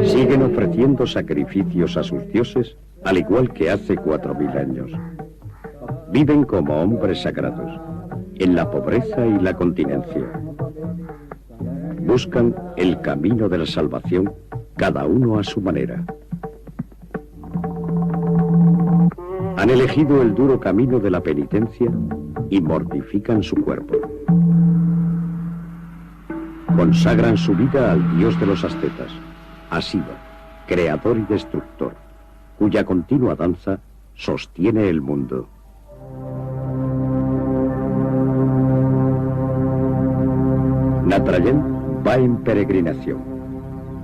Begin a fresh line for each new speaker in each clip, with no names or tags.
Siguen ofreciendo sacrificios a sus dioses, al igual que hace 4000 años. Viven como hombres sagrados, en la pobreza y la continencia. Buscan el camino de la salvación, cada uno a su manera. Han elegido el duro camino de la penitencia y mortifican su cuerpo. Consagran su vida al dios de los ascetas, a Shiva, creador y destructor, cuya continua danza sostiene el mundo. Natarajan va en peregrinación.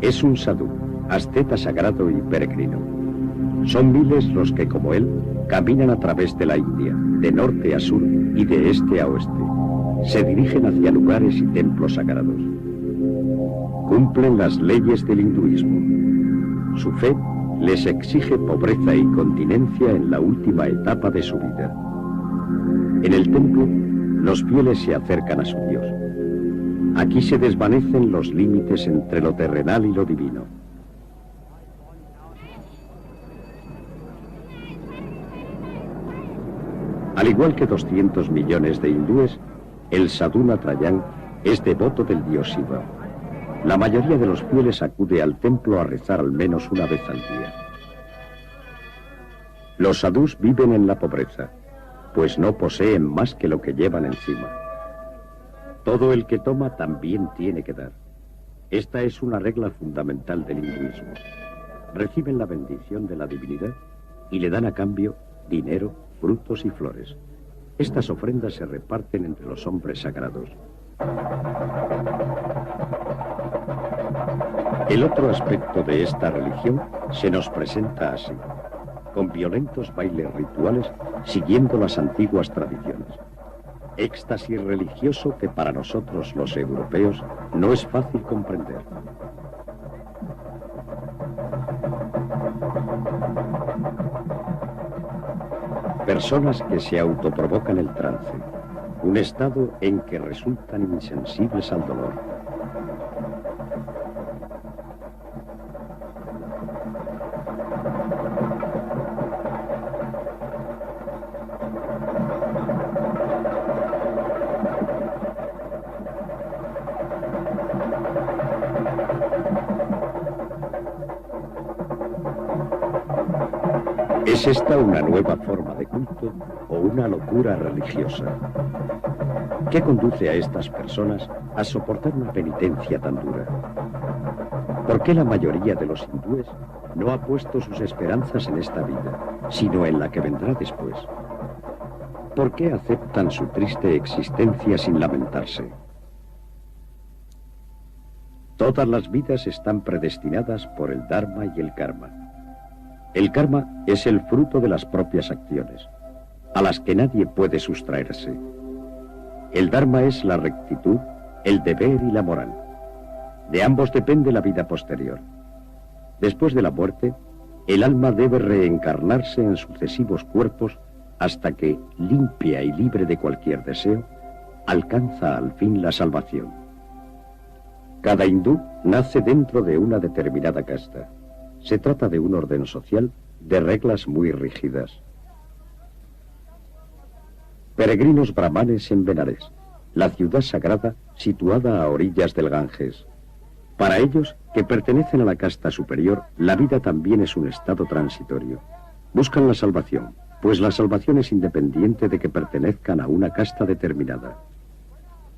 Es un sadhu, asceta sagrado y peregrino. Son miles los que, como él, caminan a través de la India, de norte a sur y de este a oeste. Se dirigen hacia lugares y templos sagrados. Cumplen las leyes del hinduismo. Su fe les exige pobreza y continencia en la última etapa de su vida. En el templo, los fieles se acercan a su Dios. Aquí se desvanecen los límites entre lo terrenal y lo divino. Al igual que 200 millones de hindúes, el sadhu Natarajan es devoto del dios Shiva. La mayoría de los fieles acude al templo a rezar al menos una vez al día. Los sadhus viven en la pobreza, pues no poseen más que lo que llevan encima. Todo el que toma también tiene que dar. Esta es una regla fundamental del hinduismo. Reciben la bendición de la divinidad y le dan a cambio dinero, frutos y flores. Estas ofrendas se reparten entre los hombres sagrados. El otro aspecto de esta religión se nos presenta así, con violentos bailes rituales siguiendo las antiguas tradiciones. Éxtasis religioso que para nosotros los europeos no es fácil comprender. Personas que se autoprovocan el trance, un estado en que resultan insensibles al dolor. ¿Es esta una nueva forma de culto o una locura religiosa? ¿Qué conduce a estas personas a soportar una penitencia tan dura? ¿Por qué la mayoría de los hindúes no ha puesto sus esperanzas en esta vida, sino en la que vendrá después? ¿Por qué aceptan su triste existencia sin lamentarse? Todas las vidas están predestinadas por el Dharma y el Karma. El karma es el fruto de las propias acciones, a las que nadie puede sustraerse. El dharma es la rectitud, el deber y la moral. De ambos depende la vida posterior. Después de la muerte, el alma debe reencarnarse en sucesivos cuerpos hasta que, limpia y libre de cualquier deseo, alcanza al fin la salvación. Cada hindú nace dentro de una determinada casta. Se trata de un orden social de reglas muy rígidas. Peregrinos brahmanes en Benares, la ciudad sagrada situada a orillas del Ganges. Para ellos, que pertenecen a la casta superior, la vida también es un estado transitorio. Buscan la salvación, pues la salvación es independiente de que pertenezcan a una casta determinada.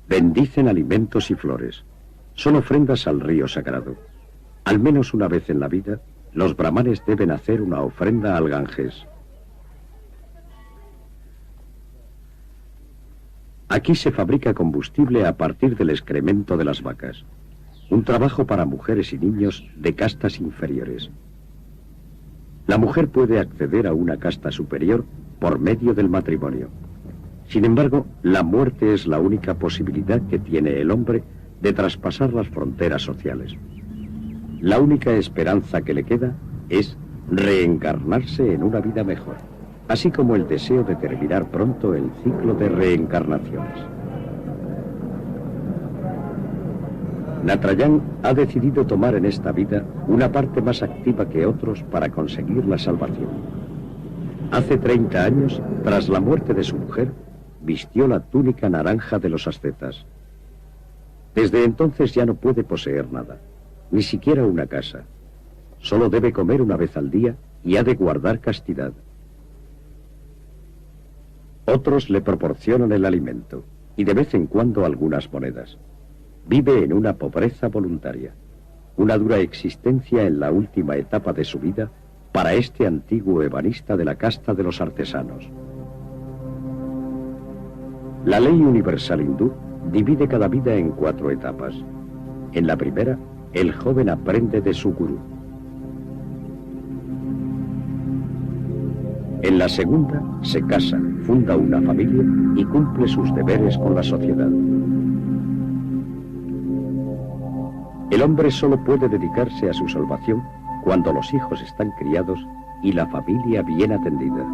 Bendicen alimentos y flores. Son ofrendas al río sagrado. Al menos una vez en la vida, los brahmanes deben hacer una ofrenda al Ganges. Aquí se fabrica combustible a partir del excremento de las vacas. Un trabajo para mujeres y niños de castas inferiores. La mujer puede acceder a una casta superior por medio del matrimonio. Sin embargo, la muerte es la única posibilidad que tiene el hombre de traspasar las fronteras sociales. La única esperanza que le queda es reencarnarse en una vida mejor, así como el deseo de terminar pronto el ciclo de reencarnaciones. Natrayán ha decidido tomar en esta vida una parte más activa que otros para conseguir la salvación. Hace 30 años, tras la muerte de su mujer, vistió la túnica naranja de los ascetas. Desde entonces ya no puede poseer nada, ni siquiera una casa. Solo debe comer una vez al día y ha de guardar castidad. Otros le proporcionan el alimento y de vez en cuando algunas monedas. Vive en una pobreza voluntaria, una dura existencia en la última etapa de su vida para este antiguo ebanista de la casta de los artesanos. La ley universal hindú divide cada vida en 4 etapas. En la primera, el joven aprende de su gurú. En la segunda, se casa, funda una familia y cumple sus deberes con la sociedad. El hombre solo puede dedicarse a su salvación cuando los hijos están criados y la familia bien atendida.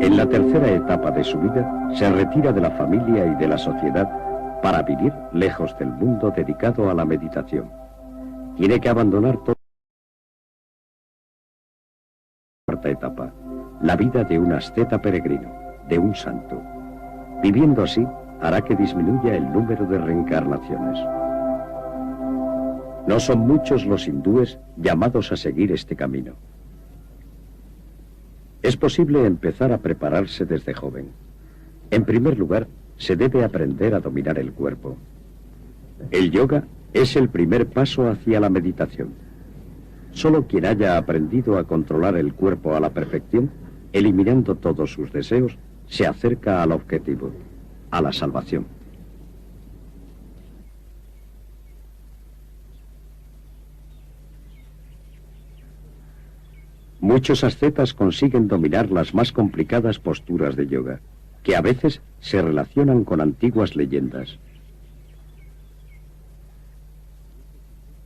En la tercera etapa de su vida, se retira de la familia y de la sociedad para vivir lejos del mundo dedicado a la meditación. Tiene que abandonar todo. Cuarta etapa, la vida de un asceta peregrino, de un santo. Viviendo así, hará que disminuya el número de reencarnaciones. No son muchos los hindúes llamados a seguir este camino. Es posible empezar a prepararse desde joven. En primer lugar, se debe aprender a dominar el cuerpo. El yoga es el primer paso hacia la meditación. Solo quien haya aprendido a controlar el cuerpo a la perfección, eliminando todos sus deseos, se acerca al objetivo, a la salvación. Muchos ascetas consiguen dominar las más complicadas posturas de yoga, que a veces se relacionan con antiguas leyendas.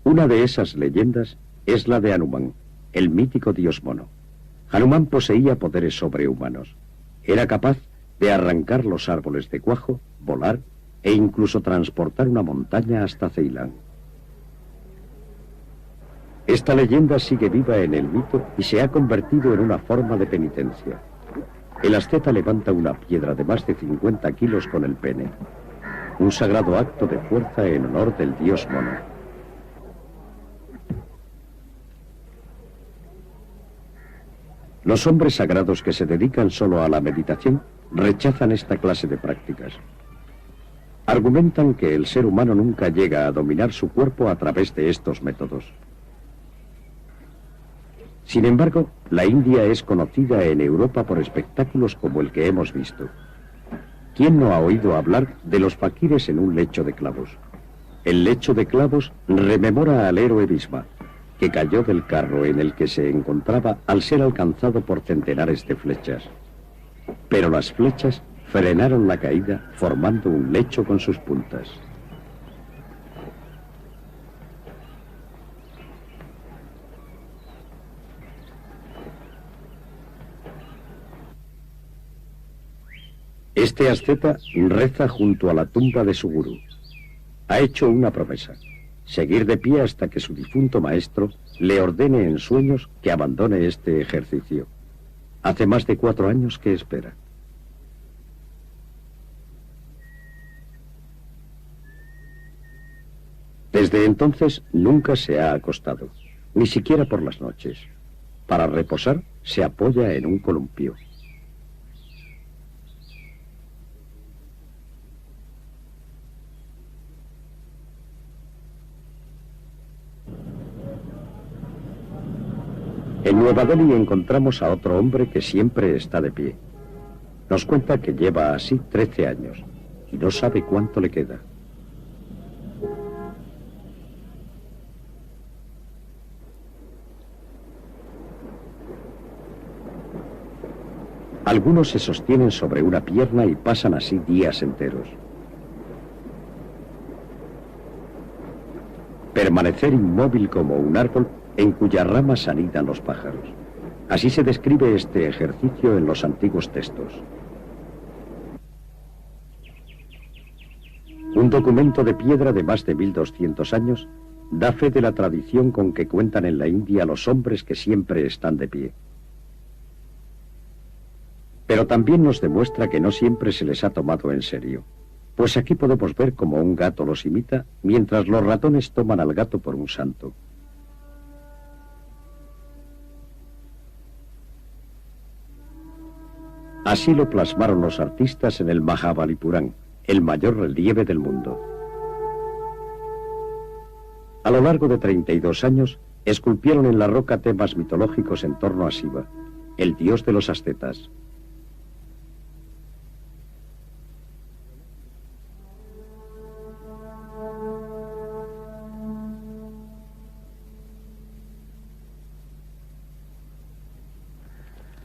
Una de esas leyendas es la de Hanuman, el mítico dios mono. Hanuman poseía poderes sobrehumanos. Era capaz de arrancar los árboles de cuajo, volar e incluso transportar una montaña hasta Ceilán. Esta leyenda sigue viva en el mito y se ha convertido en una forma de penitencia. El asceta levanta una piedra de más de 50 kilos con el pene, un sagrado acto de fuerza en honor del dios mono. Los hombres sagrados que se dedican solo a la meditación rechazan esta clase de prácticas. Argumentan que el ser humano nunca llega a dominar su cuerpo a través de estos métodos. Sin embargo, la India es conocida en Europa por espectáculos como el que hemos visto. ¿Quién no ha oído hablar de los faquires en un lecho de clavos? El lecho de clavos rememora al héroe Bhisma, que cayó del carro en el que se encontraba al ser alcanzado por centenares de flechas. Pero las flechas frenaron la caída formando un lecho con sus puntas. Este asceta reza junto a la tumba de su gurú. Ha hecho una promesa: seguir de pie hasta que su difunto maestro le ordene en sueños que abandone este ejercicio. Hace más de 4 años que espera. Desde entonces nunca se ha acostado, ni siquiera por las noches. Para reposar se apoya en un columpio. En Nueva Delhi encontramos a otro hombre que siempre está de pie. Nos cuenta que lleva así 13 años y no sabe cuánto le queda. Algunos se sostienen sobre una pierna y pasan así días enteros. Permanecer inmóvil como un árbol en cuyas ramas anidan los pájaros. Así se describe este ejercicio en los antiguos textos. Un documento de piedra de más de 1200 años da fe de la tradición con que cuentan en la India los hombres que siempre están de pie. Pero también nos demuestra que no siempre se les ha tomado en serio, pues aquí podemos ver cómo un gato los imita, mientras los ratones toman al gato por un santo. Así lo plasmaron los artistas en el Mahabalipuram, el mayor relieve del mundo. A lo largo de 32 años, esculpieron en la roca temas mitológicos en torno a Shiva, el dios de los ascetas.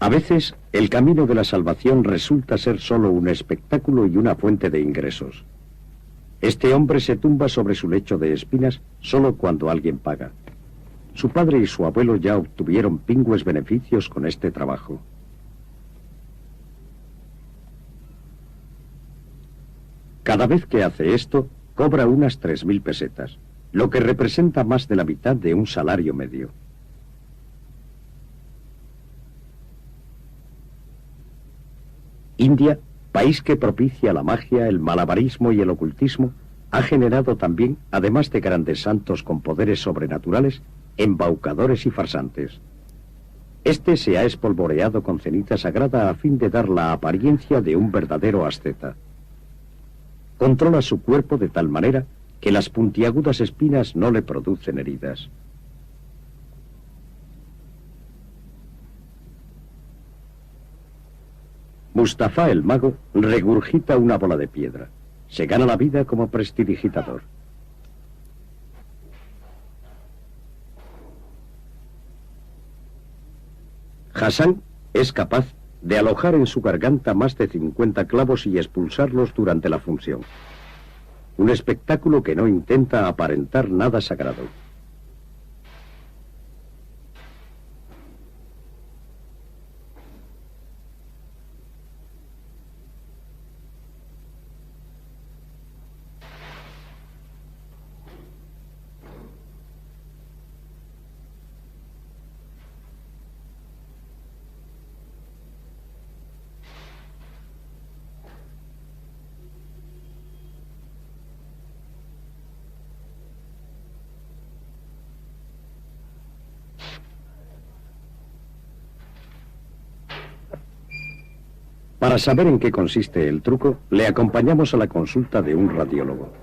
A veces, el camino de la salvación resulta ser solo un espectáculo y una fuente de ingresos. Este hombre se tumba sobre su lecho de espinas solo cuando alguien paga. Su padre y su abuelo ya obtuvieron pingües beneficios con este trabajo. Cada vez que hace esto, cobra unas 3000 pesetas, lo que representa más de la mitad de un salario medio. India, país que propicia la magia, el malabarismo y el ocultismo, ha generado también, además de grandes santos con poderes sobrenaturales, embaucadores y farsantes. Este se ha espolvoreado con ceniza sagrada a fin de dar la apariencia de un verdadero asceta. Controla su cuerpo de tal manera que las puntiagudas espinas no le producen heridas. Mustafa el mago regurgita una bola de piedra. Se gana la vida como prestidigitador. Hassan es capaz de alojar en su garganta más de 50 clavos y expulsarlos durante la función. Un espectáculo que no intenta aparentar nada sagrado. Para saber en qué consiste el truco, le acompañamos a la consulta de un radiólogo.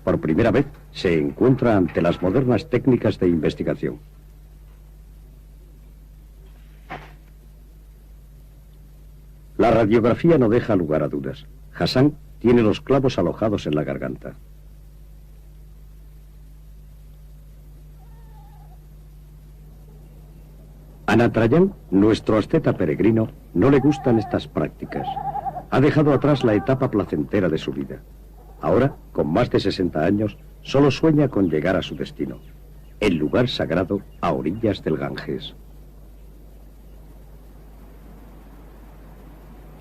Por primera vez se encuentra ante las modernas técnicas de investigación. La radiografía no deja lugar a dudas. Hassan tiene los clavos alojados en la garganta. A Natarajan, nuestro asceta peregrino, no le gustan estas prácticas. Ha dejado atrás la etapa placentera de su vida. Ahora, con más de 60 años, solo sueña con llegar a su destino, el lugar sagrado a orillas del Ganges.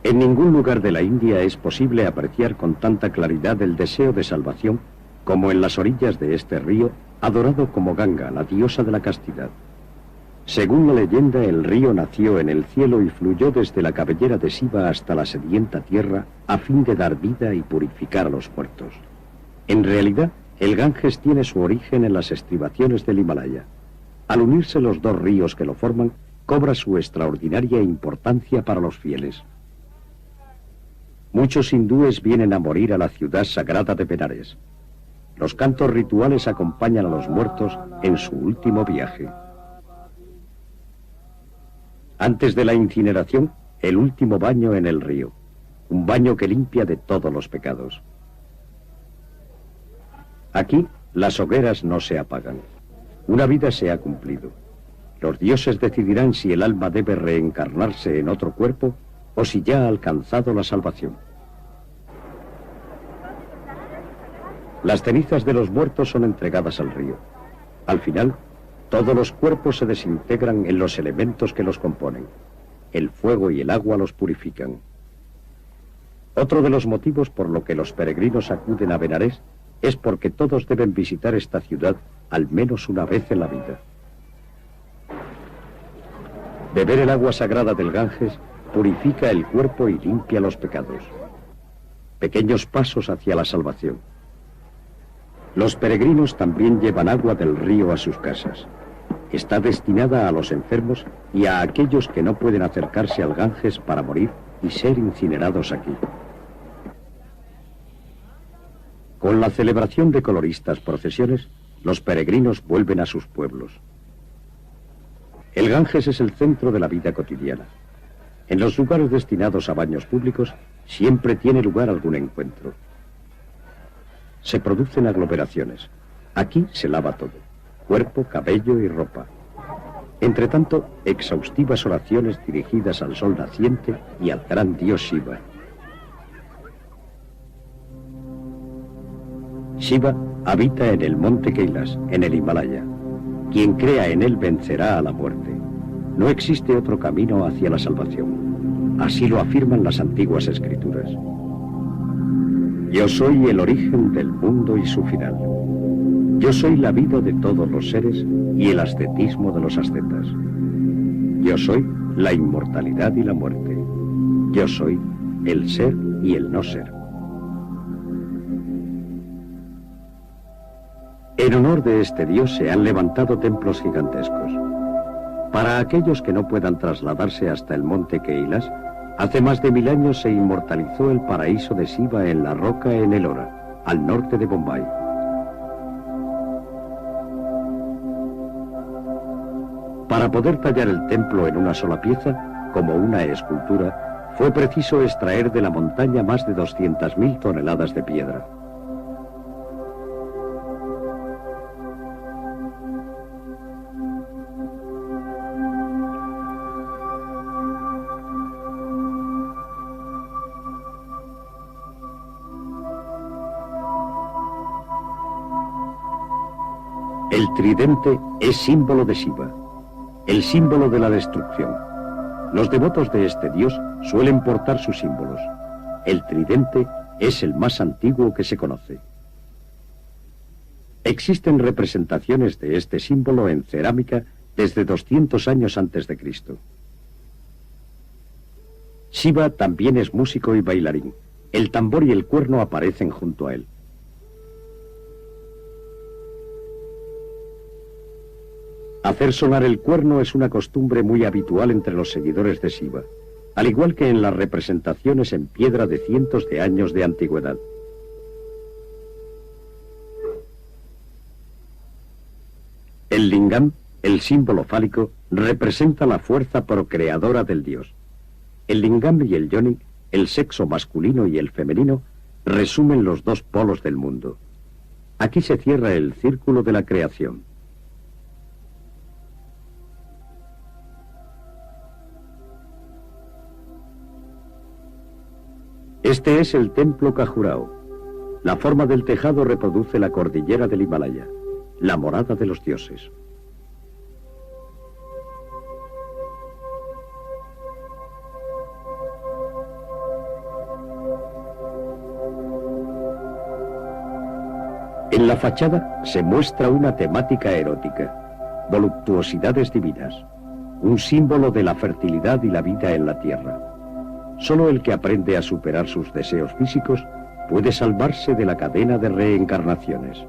En ningún lugar de la India es posible apreciar con tanta claridad el deseo de salvación como en las orillas de este río, adorado como Ganga, la diosa de la castidad. Según la leyenda, el río nació en el cielo y fluyó desde la cabellera de Shiva hasta la sedienta tierra a fin de dar vida y purificar a los muertos. En realidad, el Ganges tiene su origen en las estribaciones del Himalaya. Al unirse los dos ríos que lo forman, cobra su extraordinaria importancia para los fieles. Muchos hindúes vienen a morir a la ciudad sagrada de Benares. Los cantos rituales acompañan a los muertos en su último viaje. Antes de la incineración, el último baño en el río. Un baño que limpia de todos los pecados. Aquí, las hogueras no se apagan. Una vida se ha cumplido. Los dioses decidirán si el alma debe reencarnarse en otro cuerpo o si ya ha alcanzado la salvación. Las cenizas de los muertos son entregadas al río. Al final, Todos los cuerpos se desintegran en los elementos que los componen. El fuego y el agua los purifican. Otro de los motivos por lo que los peregrinos acuden a Benarés es porque todos deben visitar esta ciudad al menos una vez en la vida. Beber el agua sagrada del Ganges purifica el cuerpo y limpia los pecados. Pequeños pasos hacia la salvación. Los peregrinos también llevan agua del río a sus casas. Está destinada a los enfermos y a aquellos que no pueden acercarse al Ganges para morir y ser incinerados aquí. Con la celebración de coloristas procesiones, los peregrinos vuelven a sus pueblos. El Ganges es el centro de la vida cotidiana. En los lugares destinados a baños públicos siempre tiene lugar algún encuentro. Se producen aglomeraciones. Aquí se lava todo: cuerpo, cabello y ropa. Entre tanto, exhaustivas oraciones dirigidas al sol naciente y al gran dios Shiva. Shiva habita en el monte Kailas, en el Himalaya. Quien crea en él vencerá a la muerte. No existe otro camino hacia la salvación. Así lo afirman las antiguas escrituras. Yo soy el origen del mundo y su final. Yo soy la vida de todos los seres y el ascetismo de los ascetas. Yo soy la inmortalidad y la muerte. Yo soy el ser y el no ser. En honor de este dios se han levantado templos gigantescos. Para aquellos que no puedan trasladarse hasta el monte Kailas, hace más de 1000 años se inmortalizó el paraíso de Shiva en la roca en Ellora, al norte de Bombay. Para poder tallar el templo en una sola pieza, como una escultura, fue preciso extraer de la montaña más de 200.000 toneladas de piedra. El tridente es símbolo de Shiva, el símbolo de la destrucción. Los devotos de este dios suelen portar sus símbolos. El tridente es el más antiguo que se conoce. Existen representaciones de este símbolo en cerámica desde 200 años antes de Cristo. Shiva también es músico y bailarín. El tambor y el cuerno aparecen junto a él. Hacer sonar el cuerno es una costumbre muy habitual entre los seguidores de Shiva, al igual que en las representaciones en piedra de cientos de años de antigüedad. El lingam, el símbolo fálico, representa la fuerza procreadora del dios. El lingam y el yoni, el sexo masculino y el femenino, resumen los dos polos del mundo. Aquí se cierra el círculo de la creación. Este es el templo Khajuraho. La forma del tejado reproduce la cordillera del Himalaya, la morada de los dioses. En la fachada se muestra una temática erótica, voluptuosidades divinas, un símbolo de la fertilidad y la vida en la tierra. Solo el que aprende a superar sus deseos físicos puede salvarse de la cadena de reencarnaciones.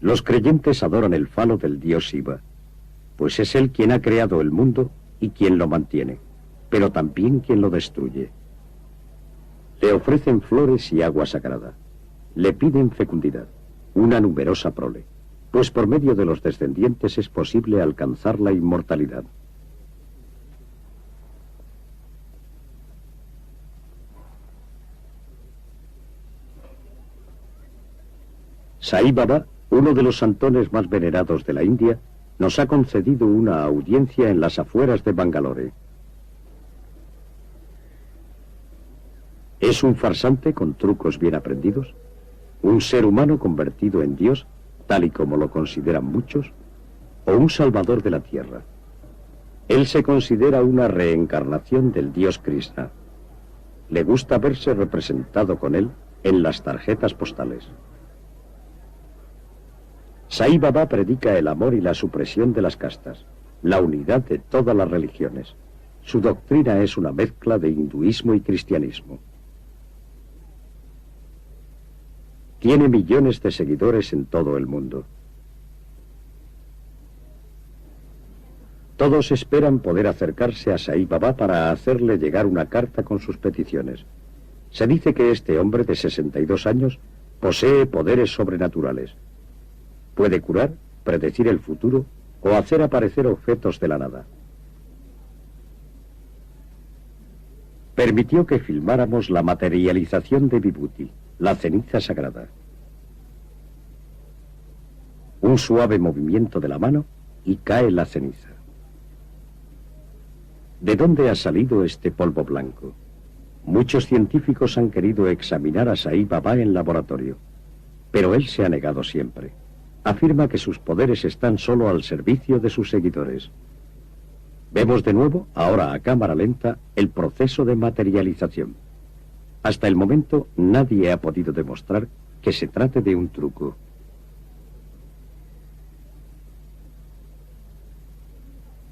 Los creyentes adoran el falo del dios Shiva, pues es él quien ha creado el mundo y quien lo mantiene, pero también quien lo destruye. Le ofrecen flores y agua sagrada. Le piden fecundidad, una numerosa prole, pues por medio de los descendientes es posible alcanzar la inmortalidad. Sai Baba, uno de los santones más venerados de la India, nos ha concedido una audiencia en las afueras de Bangalore. ¿Es un farsante con trucos bien aprendidos? ¿Un ser humano convertido en Dios, tal y como lo consideran muchos? ¿O un salvador de la tierra? Él se considera una reencarnación del dios Krishna. Le gusta verse representado con él en las tarjetas postales. Sai Baba predica el amor y la supresión de las castas, la unidad de todas las religiones. Su doctrina es una mezcla de hinduismo y cristianismo. Tiene millones de seguidores en todo el mundo. Todos esperan poder acercarse a Sai Baba para hacerle llegar una carta con sus peticiones. Se dice que este hombre de 62 años posee poderes sobrenaturales. Puede curar, predecir el futuro o hacer aparecer objetos de la nada. Permitió que filmáramos la materialización de Vibhuti, la ceniza sagrada. Un suave movimiento de la mano y cae la ceniza. ¿De dónde ha salido este polvo blanco? Muchos científicos han querido examinar a Sai Baba en laboratorio, pero él se ha negado siempre. Afirma que sus poderes están solo al servicio de sus seguidores. Vemos de nuevo, ahora a cámara lenta, el proceso de materialización. Hasta el momento nadie ha podido demostrar que se trate de un truco.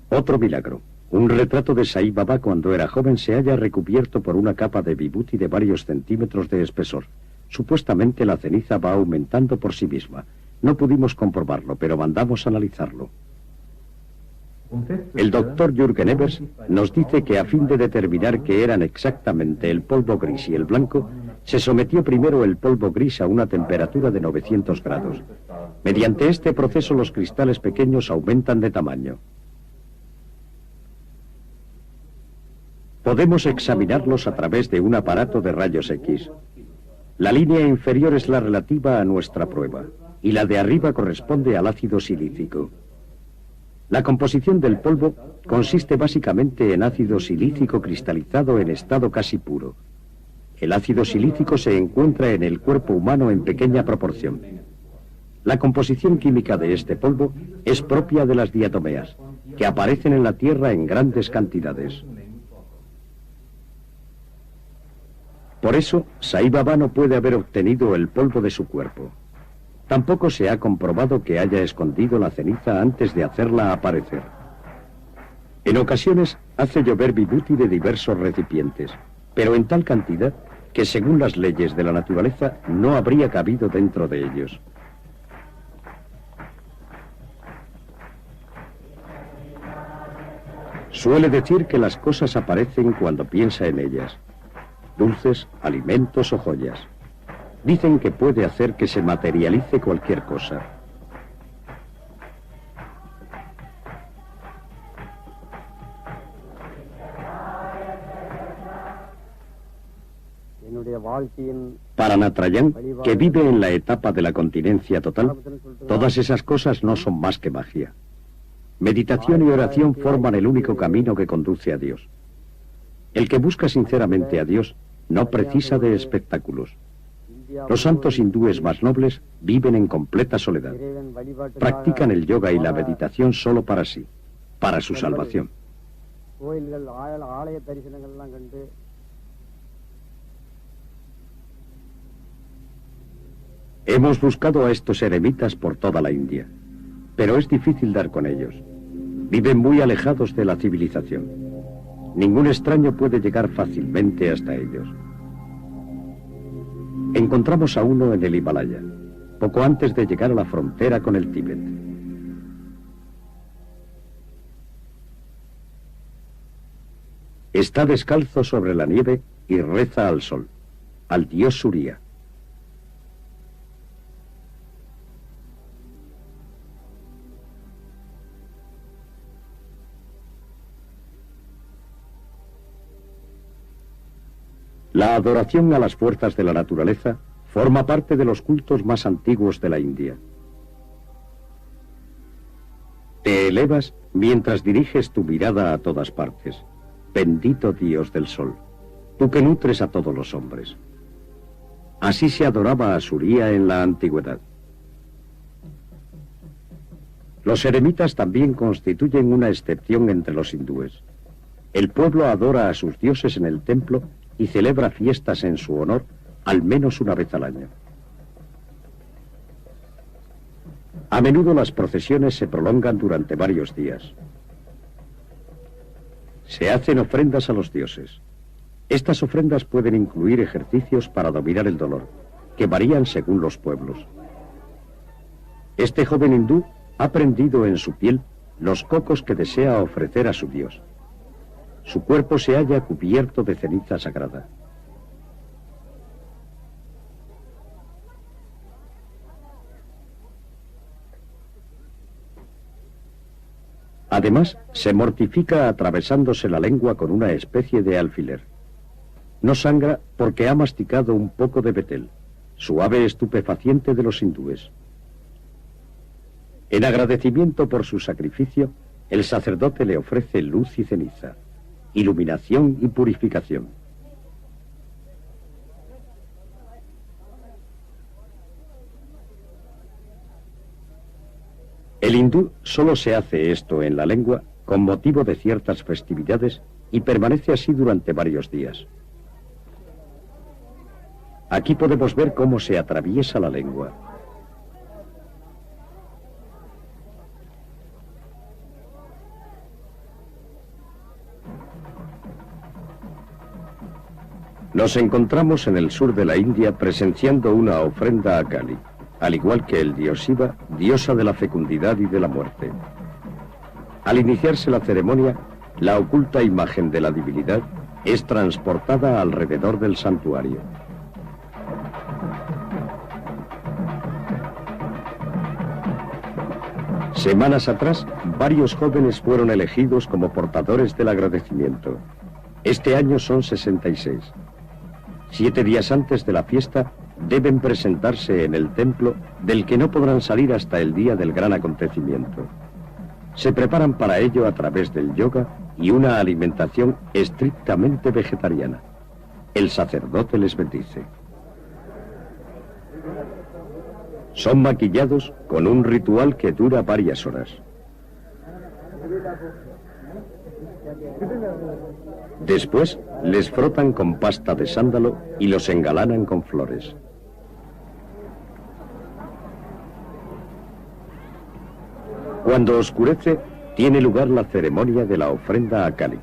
Otro milagro. Un retrato de Sai Baba cuando era joven se halla recubierto por una capa de Vibhuti de varios centímetros de espesor. Supuestamente la ceniza va aumentando por sí misma. No pudimos comprobarlo, pero mandamos analizarlo. El doctor Jürgen Evers nos dice que a fin de determinar qué eran exactamente el polvo gris y el blanco, se sometió primero el polvo gris a una temperatura de 900 grados. Mediante este proceso los cristales pequeños aumentan de tamaño. Podemos examinarlos a través de un aparato de rayos X. La línea inferior es la relativa a nuestra prueba, y la de arriba corresponde al ácido silícico. La composición del polvo consiste básicamente en ácido silícico cristalizado en estado casi puro. El ácido silícico se encuentra en el cuerpo humano en pequeña proporción. La composición química de este polvo es propia de las diatomeas, que aparecen en la Tierra en grandes cantidades. Por eso, Sai Baba no puede haber obtenido el polvo de su cuerpo. Tampoco se ha comprobado que haya escondido la ceniza antes de hacerla aparecer. En ocasiones hace llover Vibhuti de diversos recipientes, pero en tal cantidad que según las leyes de la naturaleza no habría cabido dentro de ellos. Suele decir que las cosas aparecen cuando piensa en ellas. Dulces, alimentos o joyas. Dicen que puede hacer que se materialice cualquier cosa. Para Natarajan, que vive en la etapa de la continencia total, todas esas cosas no son más que magia. Meditación y oración forman el único camino que conduce a Dios. El que busca sinceramente a Dios no precisa de espectáculos. Los santos hindúes más nobles viven en completa soledad. Practican el yoga y la meditación solo para sí, para su salvación. Hemos buscado a estos eremitas por toda la India, pero es difícil dar con ellos. Viven muy alejados de la civilización. Ningún extraño puede llegar fácilmente hasta ellos. Encontramos a uno en el Himalaya, poco antes de llegar a la frontera con el Tíbet. Está descalzo sobre la nieve y reza al sol, al dios Surya. La adoración a las fuerzas de la naturaleza forma parte de los cultos más antiguos de la India. Te elevas mientras diriges tu mirada a todas partes. Bendito Dios del sol. tú que nutres a todos los hombres. Así se adoraba a Surya en la antigüedad. Los eremitas también constituyen una excepción entre los hindúes. El pueblo adora a sus dioses en el templo y celebra fiestas en su honor al menos una vez al año. A menudo las procesiones se prolongan durante varios días. Se hacen ofrendas a los dioses. Estas ofrendas pueden incluir ejercicios para dominar el dolor, que varían según los pueblos. Este joven hindú ha prendido en su piel los cocos que desea ofrecer a su dios. Su cuerpo se halla cubierto de ceniza sagrada. Además, se mortifica atravesándose la lengua con una especie de alfiler. No sangra porque ha masticado un poco de betel, suave estupefaciente de los hindúes. En agradecimiento por su sacrificio, el sacerdote le ofrece luz y ceniza, iluminación y purificación. El hindú solo se hace esto en la lengua con motivo de ciertas festividades y permanece así durante varios días. Aquí podemos ver cómo se atraviesa la lengua. Nos encontramos en el sur de la India presenciando una ofrenda a Kali, al igual que el dios Shiva, diosa de la fecundidad y de la muerte. Al iniciarse la ceremonia, la oculta imagen de la divinidad es transportada alrededor del santuario. Semanas atrás, varios jóvenes fueron elegidos como portadores del agradecimiento. Este año son 66. 7 días antes de la fiesta, deben presentarse en el templo, del que no podrán salir hasta el día del gran acontecimiento. Se preparan para ello a través del yoga y una alimentación estrictamente vegetariana. El sacerdote les bendice. Son maquillados con un ritual que dura varias horas. Después, les frotan con pasta de sándalo y los engalanan con flores. Cuando oscurece, tiene lugar la ceremonia de la ofrenda a Kali.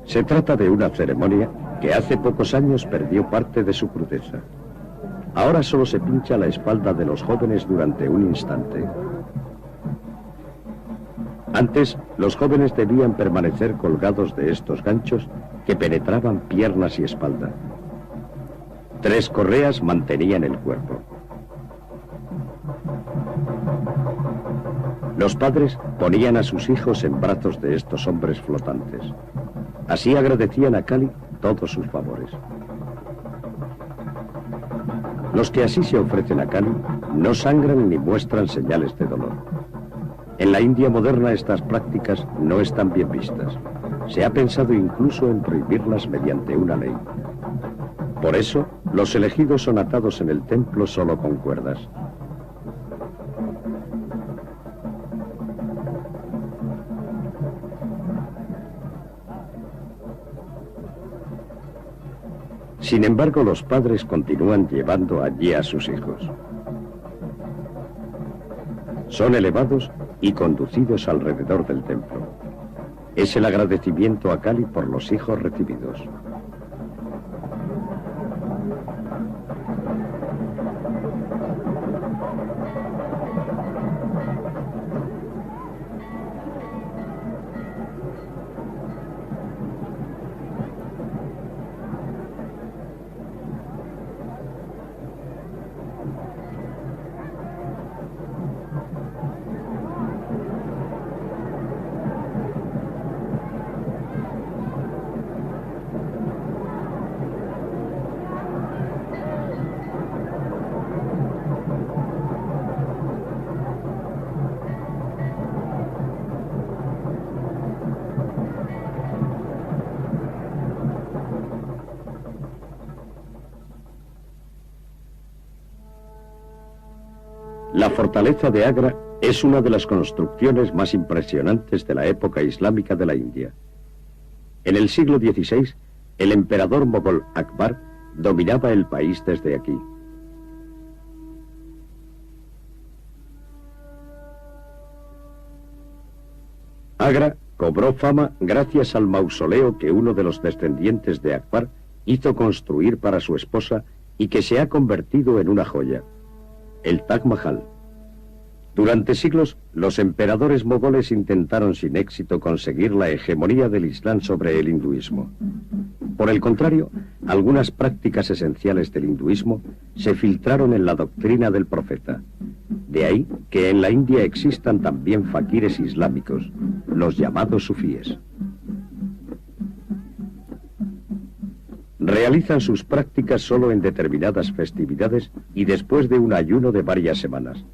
Se trata de una ceremonia que hace pocos años perdió parte de su crudeza. Ahora solo se pincha la espalda de los jóvenes durante un instante. Antes, los jóvenes debían permanecer colgados de estos ganchos que penetraban piernas y espalda. 3 correas mantenían el cuerpo. Los padres ponían a sus hijos en brazos de estos hombres flotantes. Así agradecían a Kali todos sus favores. Los que así se ofrecen a Kali no sangran ni muestran señales de dolor. En la India moderna estas prácticas no están bien vistas. Se ha pensado incluso en prohibirlas mediante una ley. Por eso, los elegidos son atados en el templo solo con cuerdas. Sin embargo, los padres continúan llevando allí a sus hijos. Son elevados y conducidos alrededor del templo. Es el agradecimiento a Kali por los hijos recibidos. La fortaleza de Agra es una de las construcciones más impresionantes de la época islámica de la India. En el siglo XVI, el emperador mogol Akbar dominaba el país desde aquí. Agra cobró fama gracias al mausoleo que uno de los descendientes de Akbar hizo construir para su esposa y que se ha convertido en una joya, el Taj Mahal. Durante siglos, los emperadores mogoles intentaron sin éxito conseguir la hegemonía del Islam sobre el hinduismo. Por el contrario, algunas prácticas esenciales del hinduismo se filtraron en la doctrina del profeta. De ahí que en la India existan también faquires islámicos, los llamados sufíes. Realizan sus prácticas solo en determinadas festividades y después de un ayuno de varias semanas.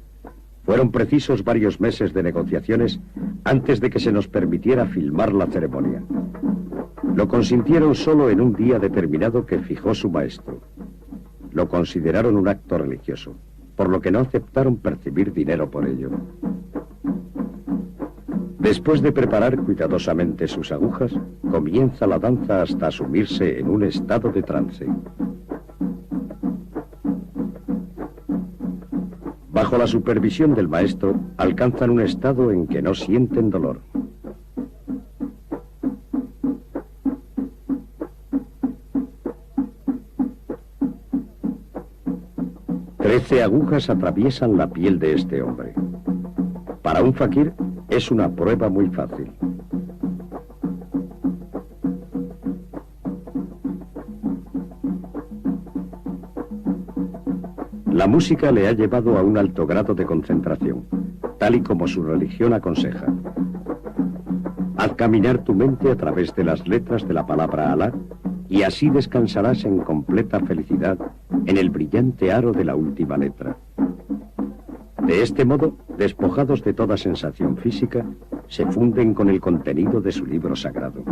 Fueron precisos varios meses de negociaciones antes de que se nos permitiera filmar la ceremonia. Lo consintieron solo en un día determinado que fijó su maestro. Lo consideraron un acto religioso, por lo que no aceptaron percibir dinero por ello. Después de preparar cuidadosamente sus agujas, comienza la danza hasta asumirse en un estado de trance. Bajo la supervisión del maestro, alcanzan un estado en que no sienten dolor. Trece agujas atraviesan la piel de este hombre. Para un fakir es una prueba muy fácil. La música le ha llevado a un alto grado de concentración, tal y como su religión aconseja. Haz caminar tu mente a través de las letras de la palabra Alá y así descansarás en completa felicidad en el brillante aro de la última letra. De este modo, despojados de toda sensación física, se funden con el contenido de su libro sagrado.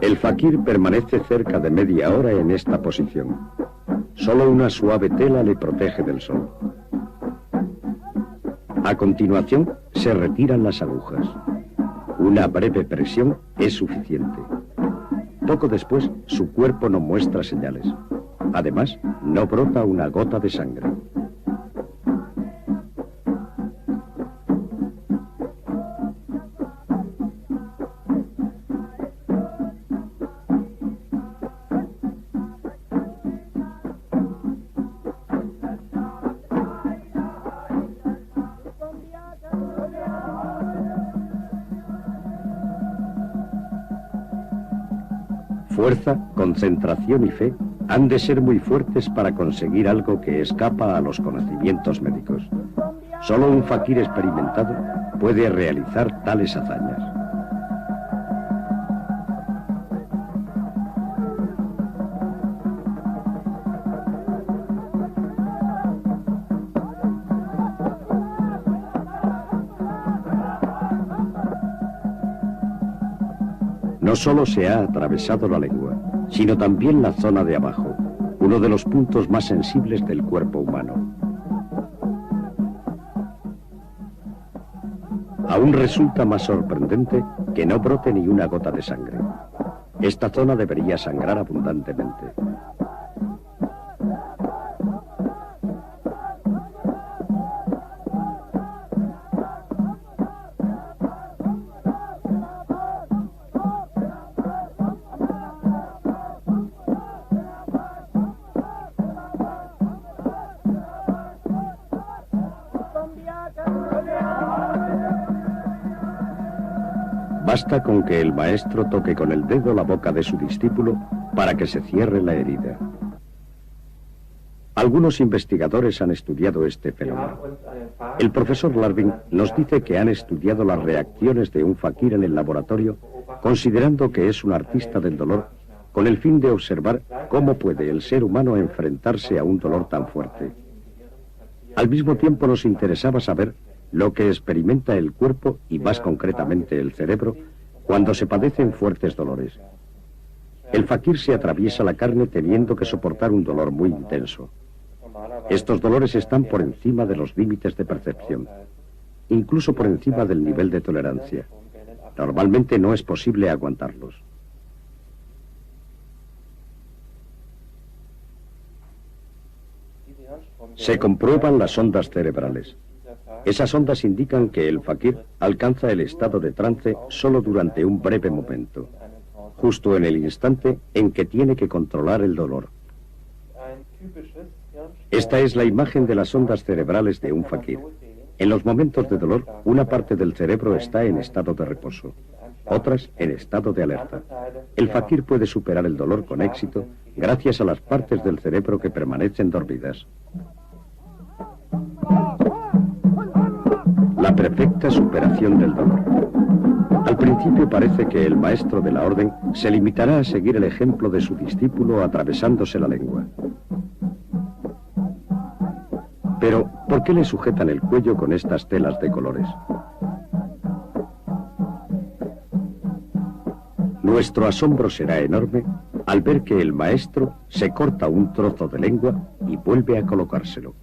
El fakir permanece cerca de media hora en esta posición. Solo una suave tela le protege del sol. A continuación, se retiran las agujas. Una breve presión es suficiente. Poco después, su cuerpo no muestra señales. Además, no brota una gota de sangre. Fuerza, concentración y fe han de ser muy fuertes para conseguir algo que escapa a los conocimientos médicos. Solo un fakir experimentado puede realizar tales hazañas. No solo se ha atravesado la lengua, sino también la zona de abajo, uno de los puntos más sensibles del cuerpo humano. Aún resulta más sorprendente que no brote ni una gota de sangre. Esta zona debería sangrar abundantemente. Basta con que el maestro toque con el dedo la boca de su discípulo para que se cierre la herida. Algunos investigadores han estudiado este fenómeno. El profesor Larvin nos dice que han estudiado las reacciones de un fakir en el laboratorio, considerando que es un artista del dolor con el fin de observar cómo puede el ser humano enfrentarse a un dolor tan fuerte. Al mismo tiempo nos interesaba saber lo que experimenta el cuerpo y más concretamente el cerebro cuando se padecen fuertes dolores. El fakir se atraviesa la carne teniendo que soportar un dolor muy intenso. Estos dolores están por encima de los límites de percepción, incluso por encima del nivel de tolerancia. Normalmente no es posible aguantarlos. Se comprueban las ondas cerebrales. Esas ondas indican que el fakir alcanza el estado de trance solo durante un breve momento, justo en el instante en que tiene que controlar el dolor. Esta es la imagen de las ondas cerebrales de un fakir. En los momentos de dolor, una parte del cerebro está en estado de reposo, otras en estado de alerta. El fakir puede superar el dolor con éxito gracias a las partes del cerebro que permanecen dormidas. La perfecta superación del dolor. Al principio parece que el maestro de la orden se limitará a seguir el ejemplo de su discípulo atravesándose la lengua. Pero, ¿por qué le sujetan el cuello con estas telas de colores? Nuestro asombro será enorme al ver que el maestro se corta un trozo de lengua y vuelve a colocárselo.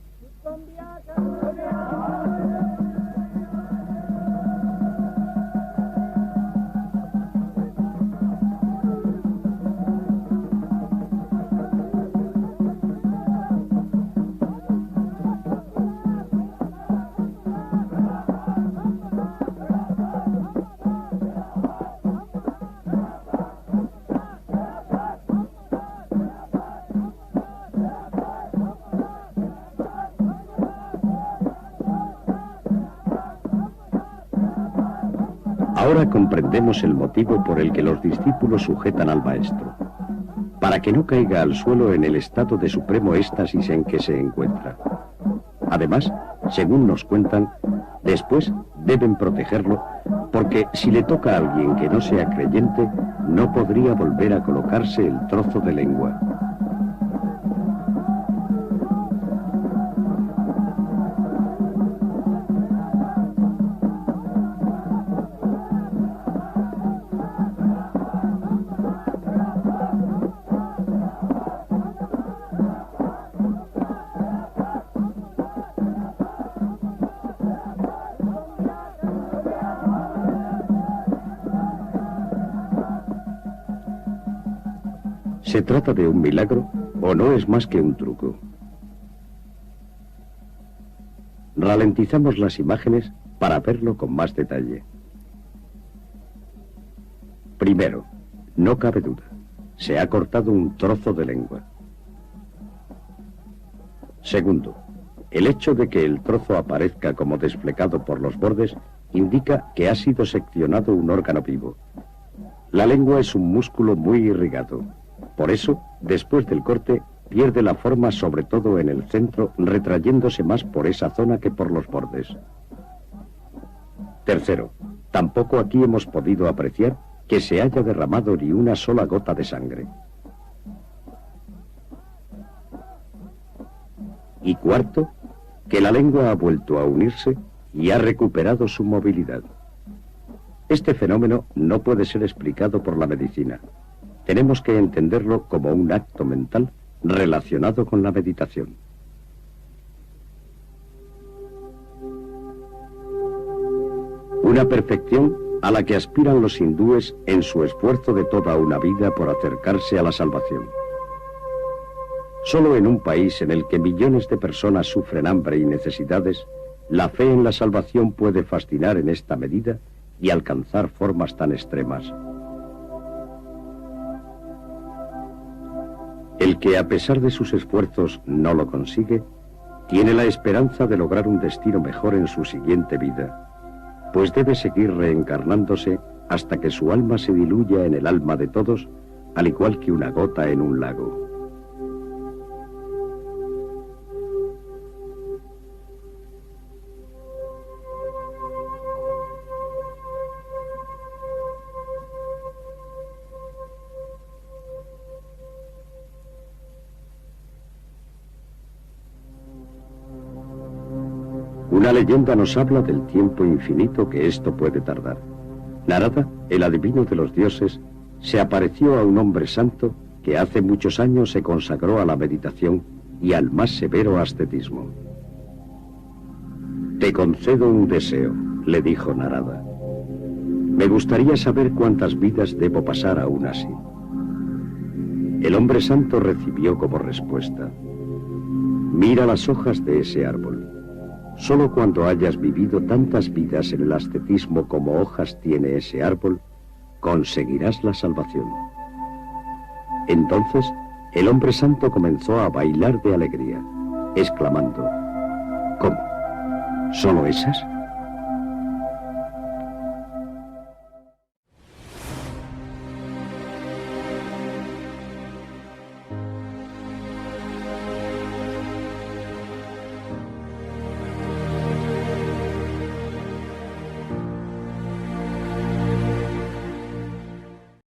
Ahora comprendemos el motivo por el que los discípulos sujetan al maestro, para que no caiga al suelo en el estado de supremo éxtasis en que se encuentra. Además, según nos cuentan, después deben protegerlo, porque si le toca a alguien que no sea creyente, no podría volver a colocarse el trozo de lengua. ¿Se trata de un milagro o no es más que un truco? Ralentizamos las imágenes para verlo con más detalle. Primero, no cabe duda, se ha cortado un trozo de lengua. Segundo, el hecho de que el trozo aparezca como desflecado por los bordes indica que ha sido seccionado un órgano vivo. La lengua es un músculo muy irrigado. Por eso, después del corte, pierde la forma sobre todo en el centro, retrayéndose más por esa zona que por los bordes. Tercero, tampoco aquí hemos podido apreciar que se haya derramado ni una sola gota de sangre. Y cuarto, que la lengua ha vuelto a unirse y ha recuperado su movilidad. Este fenómeno no puede ser explicado por la medicina. Tenemos que entenderlo como un acto mental relacionado con la meditación. Una perfección a la que aspiran los hindúes en su esfuerzo de toda una vida por acercarse a la salvación. Solo en un país en el que millones de personas sufren hambre y necesidades, la fe en la salvación puede fascinar en esta medida y alcanzar formas tan extremas. El que a pesar de sus esfuerzos no lo consigue, tiene la esperanza de lograr un destino mejor en su siguiente vida, pues debe seguir reencarnándose hasta que su alma se diluya en el alma de todos, al igual que una gota en un lago. Una leyenda nos habla del tiempo infinito que esto puede tardar. Narada, el adivino de los dioses, se apareció a un hombre santo que hace muchos años se consagró a la meditación y al más severo ascetismo. Te concedo un deseo, le dijo Narada. Me gustaría saber cuántas vidas debo pasar aún así. El hombre santo recibió como respuesta: mira las hojas de ese árbol. Solo cuando hayas vivido tantas vidas en el ascetismo como hojas tiene ese árbol, conseguirás la salvación. Entonces, el hombre santo comenzó a bailar de alegría, exclamando: ¿cómo? ¿Solo esas?